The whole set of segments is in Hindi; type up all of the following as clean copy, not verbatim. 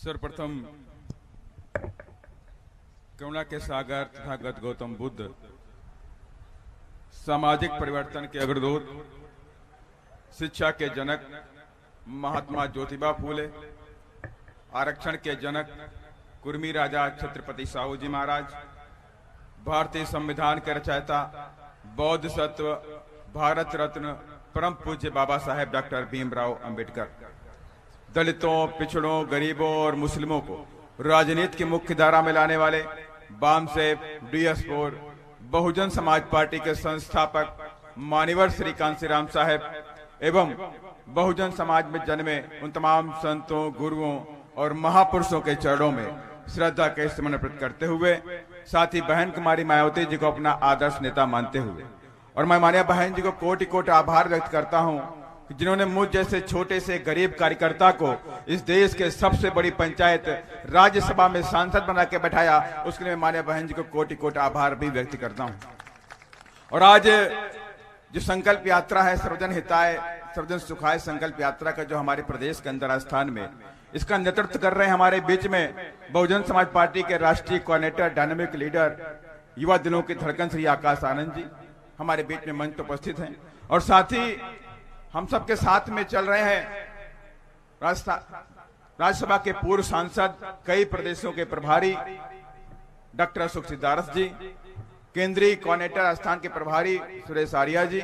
सर्वप्रथम करुणा के सागर तथागत गौतम बुद्ध, सामाजिक परिवर्तन के अग्रदूत, शिक्षा के जनक महात्मा ज्योतिबा फूले, आरक्षण के जनक कुर्मी राजा छत्रपति साहू जी महाराज, भारतीय संविधान के रचयिता, बौद्ध सत्व, भारत रत्न परम पूज्य बाबा साहेब डॉक्टर भीमराव अंबेडकर, दलितों, पिछड़ों, गरीबों और मुस्लिमों को राजनीति की मुख्य धारा में लाने वाले बामसेफ, DS4, बहुजन समाज पार्टी के संस्थापक मान्यवर श्री कांसी राम साहेब एवं बहुजन समाज में जन्मे उन तमाम संतों, गुरुओं और महापुरुषों के चरणों में श्रद्धा के स्मरण प्रकट करते हुए, साथ ही बहन कुमारी मायावती जी को अपना आदर्श नेता मानते हुए, और मैं माननीय बहन जी को कोटि कोटि आभार व्यक्त करता हूं कि जिन्होंने मुझ जैसे छोटे से गरीब कार्यकर्ता को इस देश के सबसे बड़ी पंचायत राज्यसभा में सांसद बना के बैठाया। उसके लिए मैं माननीय बहन जी को कोटि कोटि आभार भी व्यक्त करता हूं। और आज जो संकल्प यात्रा है, सर्वजन हिताय सर्वजन सुखाय संकल्प यात्रा का जो हमारे प्रदेश के अंदर स्थान में, इसका नेतृत्व कर रहे हैं हमारे बीच में बहुजन समाज पार्टी के राष्ट्रीय कोऑर्डिनेटर, डायनामिक लीडर, युवा दिलों की धड़कन श्री आकाश आनंद जी हमारे बीच में मंच पर उपस्थित हैं। और साथ ही हम सबके साथ में चल रहे हैं राज्यसभा के पूर्व सांसद, कई प्रदेशों के प्रभारी डॉक्टर अशोक सिद्धार्थ जी, केंद्रीय कोऑर्डिनेटर राजस्थान के प्रभारी सुरेश आर्या जी,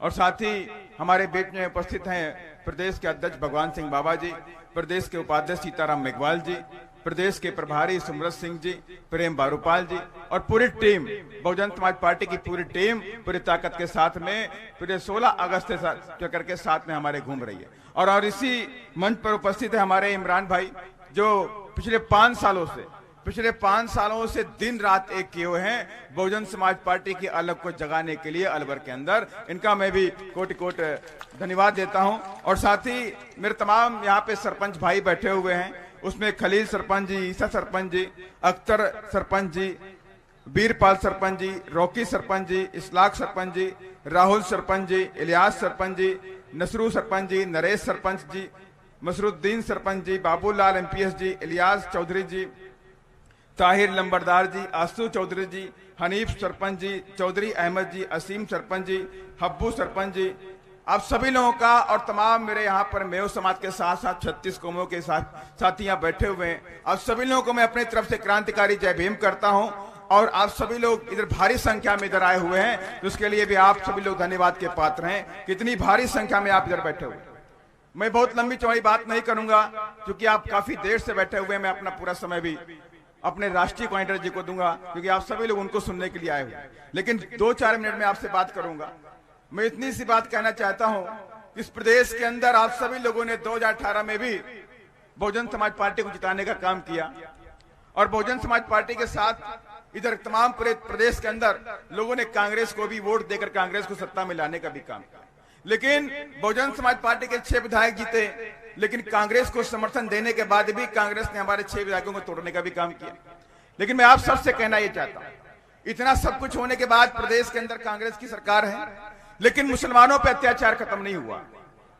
और साथ ही हमारे बीच में उपस्थित हैं प्रदेश के अध्यक्ष भगवान सिंह बाबा जी, प्रदेश के उपाध्यक्ष सीताराम मेघवाल जी, प्रदेश के प्रभारी सुमरत सिंह जी, प्रेम बारूपाल जी, और पूरी टीम बहुजन समाज पार्टी की पूरी टीम पूरी ताकत के साथ में पूरे 16 अगस्त से करके साथ में हमारे घूम रही है। और इसी मंच पर उपस्थित है हमारे इमरान भाई, जो पिछले 5 सालों से दिन रात एक किए हुए हैं बहुजन समाज पार्टी की अलग को जगाने के लिए अलवर के अंदर। इनका मैं भी कोटि कोटि धन्यवाद देता हूं। और साथ ही मेरे तमाम यहाँ पे सरपंच भाई बैठे हुए हैं, उसमें खलील सरपंच जी, ईसा सरपंच जी, अख्तर सरपंच जी, वीरपाल सरपंच जी, रॉकी सरपंच जी, इस्लाक सरपंच जी, राहुल सरपंच जी, इलियास सरपंच जी, नसरू सरपंच जी, नरेश सरपंच जी, मसरुद्दीन सरपंच जी, बाबूलाल MPS जी, इलियास चौधरी जी, ताहिर लंबरदार जी, आसू चौधरी जी, हनीफ सरपंच जी, चौधरी अहमद जी, असीम सरपंच जी, हब्बू सरपंच जी, आप सभी लोगों का, और तमाम मेरे यहाँ पर मेव समाज के साथ साथ 36 कौमों के साथी यहाँ बैठे हुए हैं, आप सभी लोगों को मैं अपनी तरफ से क्रांतिकारी जय भीम करता हूँ। और आप सभी लोग इधर भारी संख्या में इधर आए हुए हैं, तो उसके लिए भी आप सभी लोग धन्यवाद के पात्र हैं, कितनी भारी संख्या में आप इधर बैठे हुए। मैं बहुत लंबी चौड़ी बात नहीं करूंगा क्योंकि आप काफी देर से बैठे हुए हैं। मैं अपना पूरा समय भी अपने राष्ट्रीय कोऑर्डिनेटर जी को दूंगा क्योंकि आप सभी लोग उनको सुनने के लिए आए हुए, लेकिन 2-4 मिनट में आपसे बात करूंगा। मैं इतनी सी बात कहना चाहता हूं, इस प्रदेश के अंदर आप सभी लोगों ने 2018 में भी बहुजन समाज पार्टी को जिताने का काम किया, और बहुजन समाज पार्टी के साथ इधर तमाम पूरे प्रदेश के अंदर लोगों ने कांग्रेस को भी वोट देकर कांग्रेस को सत्ता में लाने का भी काम किया। लेकिन बहुजन समाज पार्टी के 6 विधायक जीते, लेकिन कांग्रेस को समर्थन देने के बाद भी कांग्रेस ने हमारे 6 विधायकों को तोड़ने का भी काम किया। लेकिन मैं आप सबसे कहना यह चाहता हूं, इतना सब कुछ होने के बाद प्रदेश के अंदर कांग्रेस की सरकार है, लेकिन मुसलमानों पे अत्याचार खत्म नहीं हुआ,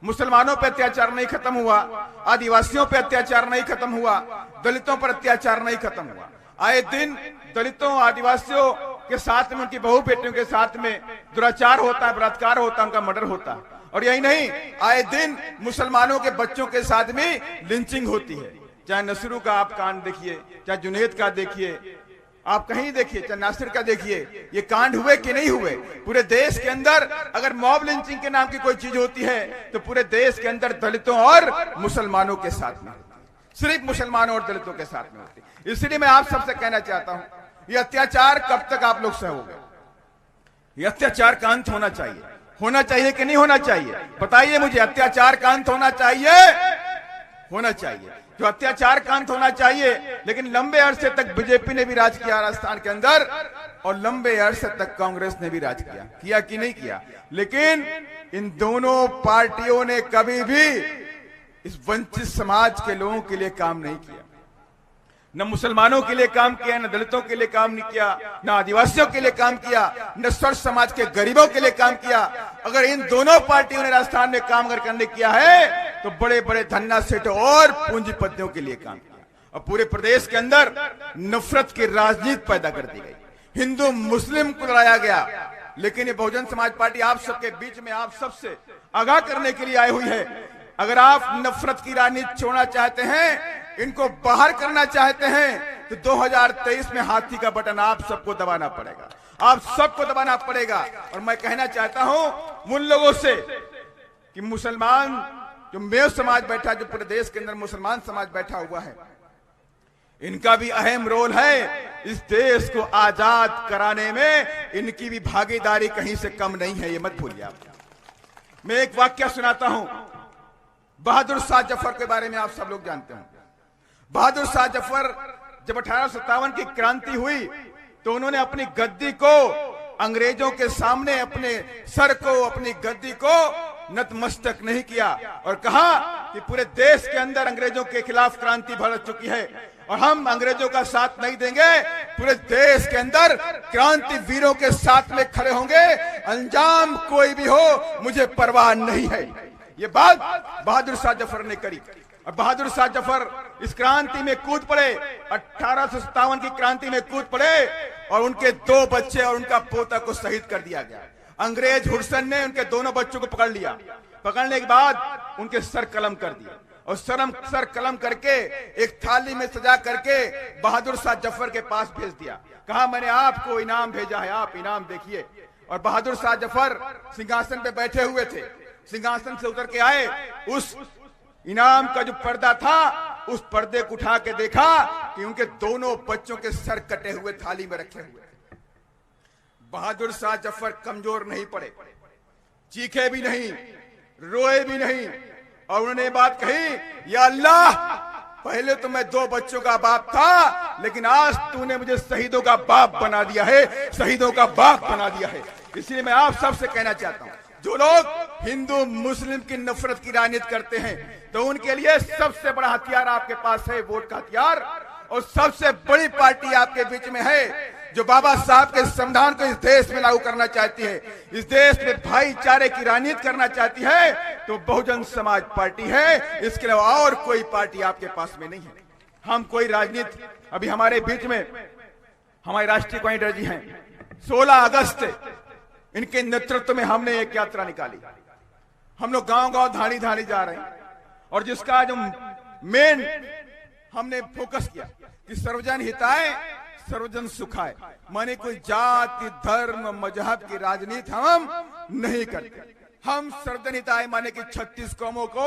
मुसलमानों पे अत्याचार नहीं खत्म हुआ, आदिवासियों पे अत्याचार नहीं खत्म हुआ, दलितों पर अत्याचार नहीं खत्म हुआ। आए दिन दलितों, आदिवासियों के साथ में, उनकी बहू बेटियों के साथ में दुराचार होता है, बलात्कार होता है, उनका मर्डर होता है। और यही नहीं, आए दिन मुसलमानों के बच्चों के साथ में लिंचिंग होती है। चाहे नसरू का आप कांड देखिए, चाहे जुनेद का देखिए, आप कहीं देखिए, चाहे नासिर का देखिए, ये कांड हुए कि नहीं हुए। पूरे देश के अंदर अगर मॉब लिंचिंग के नाम की कोई चीज होती है तो पूरे देश के अंदर दलितों और मुसलमानों के साथ में, सिर्फ मुसलमानों और दलितों के साथ में होती है। इसलिए मैं आप सबसे कहना चाहता हूं, ये अत्याचार कब तक आप लोग सहोगे? ये अत्याचार का अंत होना चाहिए, होना चाहिए कि नहीं होना चाहिए? बताइए मुझे, अत्याचार का अंत होना चाहिए? होना चाहिए। जो अत्याचार का अंत होना चाहिए, लेकिन लंबे अरसे तक बीजेपी ने भी राज किया राजस्थान के अंदर, और लंबे अरसे तक कांग्रेस ने भी राज किया कि नहीं किया? लेकिन इन दोनों पार्टियों ने कभी भी इस वंचित समाज के लोगों के लिए काम नहीं किया, न मुसलमानों के लिए काम किया, न दलितों के लिए काम नहीं किया, न आदिवासियों के लिए काम किया, न सर्व समाज के गरीबों के लिए काम किया। अगर इन दोनों पार्टियों ने राजस्थान में काम करने किया है तो बड़े बड़े धन्ना सेठ और पूंजीपतियों के लिए काम किया। और पूरे प्रदेश के अंदर नफरत की राजनीति पैदा कर दी गई, हिंदू मुस्लिम को लड़ाया गया। लेकिन ये बहुजन समाज पार्टी आप सबके बीच में आप सबसे आगाह करने के लिए आई हुई है। अगर आप नफरत की राजनीति छोड़ना चाहते हैं, इनको बाहर करना चाहते हैं, तो 2023 में हाथी का बटन आप सबको दबाना पड़ेगा, आप सबको दबाना पड़ेगा। और मैं कहना चाहता हूं उन लोगों से कि मुसलमान जो मेव समाज बैठा, जो पूरे देश के अंदर मुसलमान समाज बैठा हुआ है, इनका भी अहम रोल है। इस देश को आजाद कराने में इनकी भी भागीदारी कहीं से कम नहीं है, ये मत भूलिए आप। मैं एक वाक्य सुनाता हूं बहादुर शाह जफर के बारे में, आप सब लोग जानते हैं। बहादुर शाह जफर जब 1857 की क्रांति हुई तो उन्होंने अपनी गद्दी को अंग्रेजों के सामने अपने सर को, अपनी गद्दी को नतमस्तक नहीं किया और कहा कि पूरे देश के अंदर अंग्रेजों के खिलाफ क्रांति भड़क चुकी है और हम अंग्रेजों का साथ नहीं देंगे, पूरे देश के अंदर क्रांति वीरों के साथ में खड़े होंगे, अंजाम कोई भी हो मुझे परवाह नहीं है। ये बात बहादुर शाह जफर ने करी और बहादुर शाह जफर इस क्रांति में कूद पड़े, 1857 की क्रांति में कूद पड़े और उनके 2 बच्चे और उनका पोता को शहीद कर दिया गया। अंग्रेज हुड्सन ने उनके दोनों बच्चों को पकड़ लिया, पकड़ने के बाद उनके सर कलम कर दिए और सर कलम करके एक थाली में सजा करके बहादुर शाह जफर के पास भेज दिया। कहा मैंने आपको इनाम भेजा है, आप इनाम देखिए। और बहादुर शाह जफर सिंहासन पे बैठे हुए थे, सिंहासन से उतर के आए, उस इनाम का जो पर्दा था उस पर्दे को उठा के देखा कि उनके दोनों बच्चों के सर कटे हुए थाली में रखे हुए। बहादुर शाह जफर कमजोर नहीं पड़े, चीखे भी नहीं, रोए भी नहीं और उन्होंने बात कही, या अल्लाह पहले तो मैं 2 बच्चों का बाप था, लेकिन आज तूने मुझे शहीदों का बाप बना दिया है, शहीदों का बाप बना दिया है। इसलिए मैं आप सबसे कहना चाहता हूं, जो लोग हिंदू मुस्लिम की नफरत की राजनीति करते हैं, तो उनके लिए सबसे बड़ा हथियार आपके पास है वोट का हथियार। और सबसे बड़ी पार्टी आपके बीच में है जो बाबा साहब के संविधान को इस देश में लागू करना चाहती है, इस देश में भाईचारे की राजनीति करना चाहती है, तो बहुजन समाज पार्टी है। इसके अलावा और कोई पार्टी आपके पास में नहीं है। हम कोई राजनीति, अभी हमारे बीच में हमारे राष्ट्रीय कोऑर्डिनेटर जी हैं, 16 अगस्त इनके नेतृत्व में हमने एक यात्रा निकाली। हम लोग गांव-गांव धाड़ी-धाड़ी जा रहे हैं और जिसका जो मेन हमने फोकस किया कि सर्वजन हिताय सर्वजन सुखाय, माने कोई जाति धर्म मजहब की राजनीति हम नहीं करते। हम सर्वजन हिताय माने कि 36 कौमों को,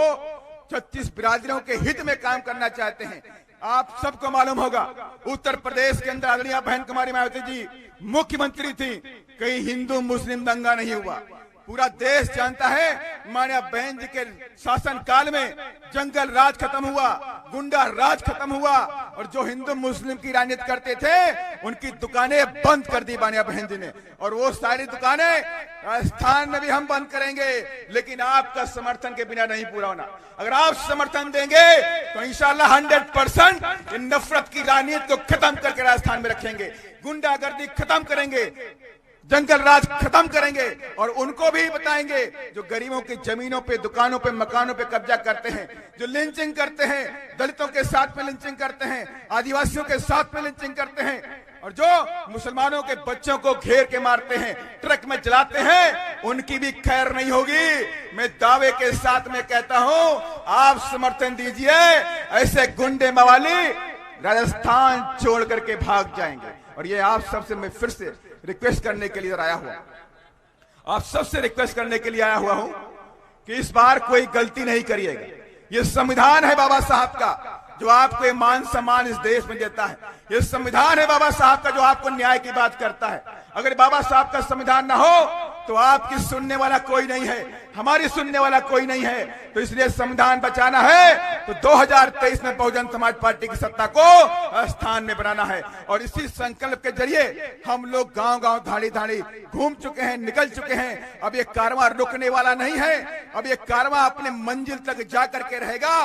36 बिरादरियों के हित में काम करना चाहते हैं। आप सबको मालूम होगा उत्तर प्रदेश के अंदर आदरणीय बहन कुमारी मायावती जी मुख्यमंत्री थी, कहीं हिंदू मुस्लिम दंगा नहीं हुआ। पूरा देश जानता है माननीय बहन जी के शासन काल में जंगल राज खत्म हुआ, गुंडा राज खत्म हुआ और जो हिंदू मुस्लिम की राजनीति करते थे उनकी दुकानें बंद कर दी माननीय बहन जी ने। और वो सारी दुकानें राजस्थान में भी हम बंद करेंगे, लेकिन आपका समर्थन के बिना नहीं पूरा होना। अगर आप समर्थन देंगे तो इंशाल्लाह 100% इन नफरत की राजनीति को खत्म करके राजस्थान में रखेंगे, गुंडागर्दी खत्म करेंगे, जंगल राज खत्म करेंगे और उनको भी बताएंगे जो गरीबों की जमीनों पे, दुकानों पे, मकानों पे कब्जा करते हैं, जो लिंचिंग करते हैं, दलितों के साथ में लिंचिंग करते हैं, आदिवासियों के साथ में लिंचिंग करते हैं और जो मुसलमानों के बच्चों को घेर के मारते हैं, ट्रक में जलाते हैं, उनकी भी खैर नहीं होगी। मैं दावे के साथ में कहता हूं, आप समर्थन दीजिए, ऐसे गुंडे मवाली राजस्थान छोड़ करके भाग जाएंगे। और ये आप सबसे मैं फिर से रिक्वेस्ट करने के लिए आया हुआ, आप सबसे रिक्वेस्ट करने के लिए आया हुआ हूं कि इस बार कोई गलती नहीं करिएगा। ये संविधान है बाबा साहब का जो आपको मान सम्मान इस देश में देता है, ये संविधान है बाबा साहब का जो आपको न्याय की बात करता है। अगर बाबा साहब का संविधान ना हो तो आपकी सुनने वाला कोई नहीं है, हमारी सुनने वाला कोई नहीं है। तो इसलिए संविधान बचाना है तो 2023 में बहुजन समाज पार्टी की सत्ता को स्थान में बनाना है। और इसी संकल्प के जरिए हम लोग गांव-गांव धाड़ी-धाड़ी घूम चुके हैं, निकल चुके हैं। अब ये कारवां रुकने वाला नहीं है, अब ये कारवां अपने मंजिल तक जा करके रहेगा।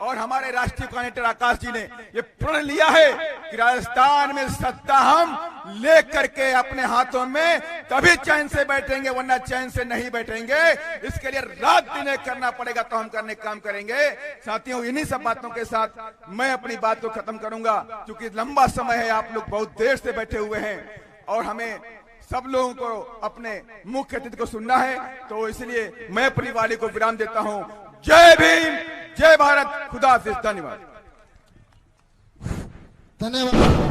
और हमारे राष्ट्रीय कोऑर्डिनेटर आकाश जी ने ये प्रण लिया है कि राजस्थान में सत्ता हम लेकर के अपने हाथों में तभी चैन से बैठेंगे, वरना चैन से नहीं बैठेंगे। इसके लिए रात दिन एक करना पड़ेगा, तो हम करने काम करेंगे। साथियों, इन्हीं सब बातों के साथ मैं अपनी बात को खत्म करूंगा, क्योंकि लंबा समय है, आप लोग बहुत देर से बैठे हुए हैं और हमें सब लोगों को अपने मुख्य अतिथि को सुनना है। तो इसलिए मैं अपनी वाणी को विराम देता हूं। जय भीम, जय भारत, खुदा हाफिज, धन्यवाद। धन्यवाद।